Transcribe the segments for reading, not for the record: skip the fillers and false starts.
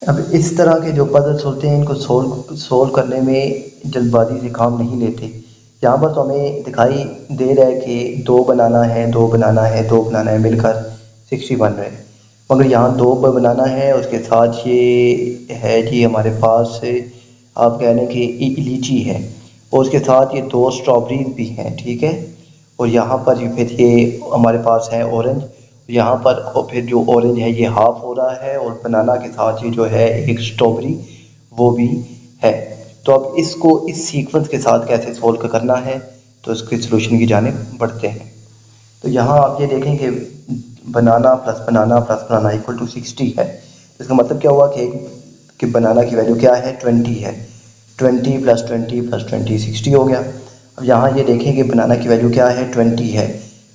अब इस तरह के जो पज़ल्स होते हैं इनको सोल्व सोल्व करने में जल्दबाज़ी से काम नहीं लेते। यहाँ पर तो हमें दिखाई दे रहा है कि 2 बनाना है, 2 बनाना है, 2 बनाना है, मिलकर 60 बन रहे हैं। मगर यहाँ 2 बनाना है, उसके साथ ये है जी हमारे पास, आप कह लें कि लीची है, और उसके साथ ये 2 स्ट्रॉबेरीज़ भी हैं, ठीक है? और यहाँ पर फिर ये हमारे पास है ऑरेंज। यहाँ पर और फिर जो ऑरेंज है ये हाफ हो रहा है, और बनाना के साथ ये जो है एक स्ट्रॉबेरी वो भी है। तो अब इसको इस सीक्वेंस के साथ कैसे सोल्व करना है, तो इसके सॉल्यूशन की जानिब बढ़ते हैं। तो यहाँ आप ये देखें कि बनाना प्लस बनाना इक्वल टू 60 है। इसका मतलब क्या हुआ कि बनाना की वैल्यू क्या है, 20 है। 20 प्लस 20 प्लस 20 60 हो गया। अब यहाँ ये देखें कि बनाना की वैल्यू क्या है, 20 है।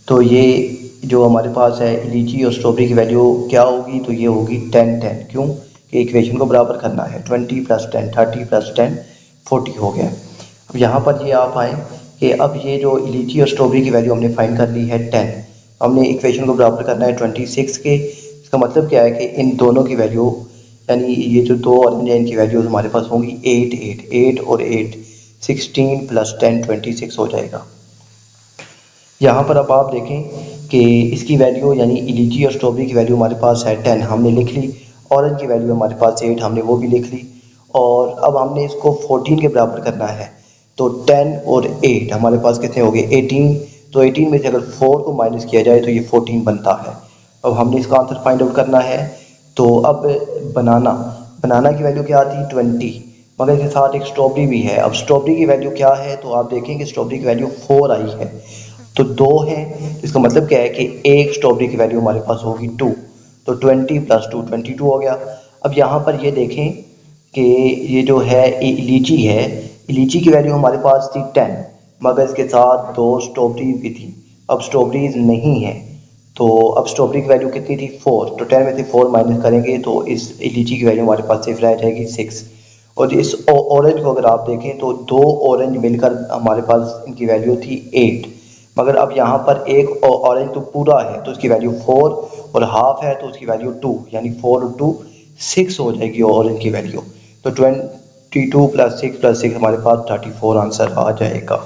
तो ये जो हमारे पास है लीची और स्ट्रॉबेरी की वैल्यू क्या होगी, तो ये होगी 10 10। क्यों कि इक्वेशन को बराबर करना है। 20 प्लस 10 30 प्लस 10 40 हो गया। अब यहाँ पर ये आप आए कि अब ये जो लीची और स्ट्रॉबेरी की वैल्यू हमने फाइंड कर ली है 10, हमने इक्वेशन को बराबर करना है 26 के। इसका मतलब क्या है कि इन दोनों की वैल्यू, यानी ये जो 2 ऑरेंज हैं इनकी वैल्यूज़ हमारे पास होंगी 8 8 8 और 8 16 प्लस 10 26 हो जाएगा। यहाँ पर अब आप देखें कि इसकी वैल्यू यानी लीची और स्ट्रॉबेरी की वैल्यू हमारे पास है 10, हमने लिख ली। ऑरेंज की वैल्यू हमारे पास 8, हमने वो भी लिख ली। और अब हमने इसको 14 के बराबर करना है। तो 10 और 8 हमारे पास कितने हो गए, 18। तो 18 में से अगर 4 को माइनस किया जाए तो ये 14 बनता है। अब हमने इसका आंसर फाइंड आउट करना है। तो अब बनाना बनाना की वैल्यू क्या आती है, 20, मगर इसके साथ एक स्ट्रॉबेरी भी है। अब स्ट्रॉबेरी की वैल्यू क्या है, तो आप देखें कि स्ट्रॉबेरी की वैल्यू 4 आई है, तो 2 है। इसका मतलब क्या है कि एक स्ट्रॉबेरी की वैल्यू हमारे पास होगी 2। तो 20 प्लस 2 22 हो गया। अब यहाँ पर ये देखें कि ये जो है लीची है, लीची की वैल्यू हमारे पास थी 10, मगर इसके साथ 2 स्ट्रॉबेरी भी थी। अब स्ट्रॉबेरीज नहीं है, तो अब स्ट्रॉबेरी की वैल्यू कितनी थी, 4। तो 10 में से 4 माइनस करेंगे तो इस लीची की वैल्यू हमारे पास सिर्फ रह जाएगी 6। और इस ऑरेंज को अगर आप देखें तो 2 ऑरेंज मिलकर हमारे पास इनकी वैल्यू थी 8, मगर अब यहाँ पर एक ऑरेंज तो पूरा है तो उसकी वैल्यू 4, और हाफ है तो उसकी वैल्यू 2, यानी 4 और 2 6 हो जाएगी ऑरेंज की वैल्यू। तो 22 प्लस 6 हमारे पास 34 आंसर आ जाएगा।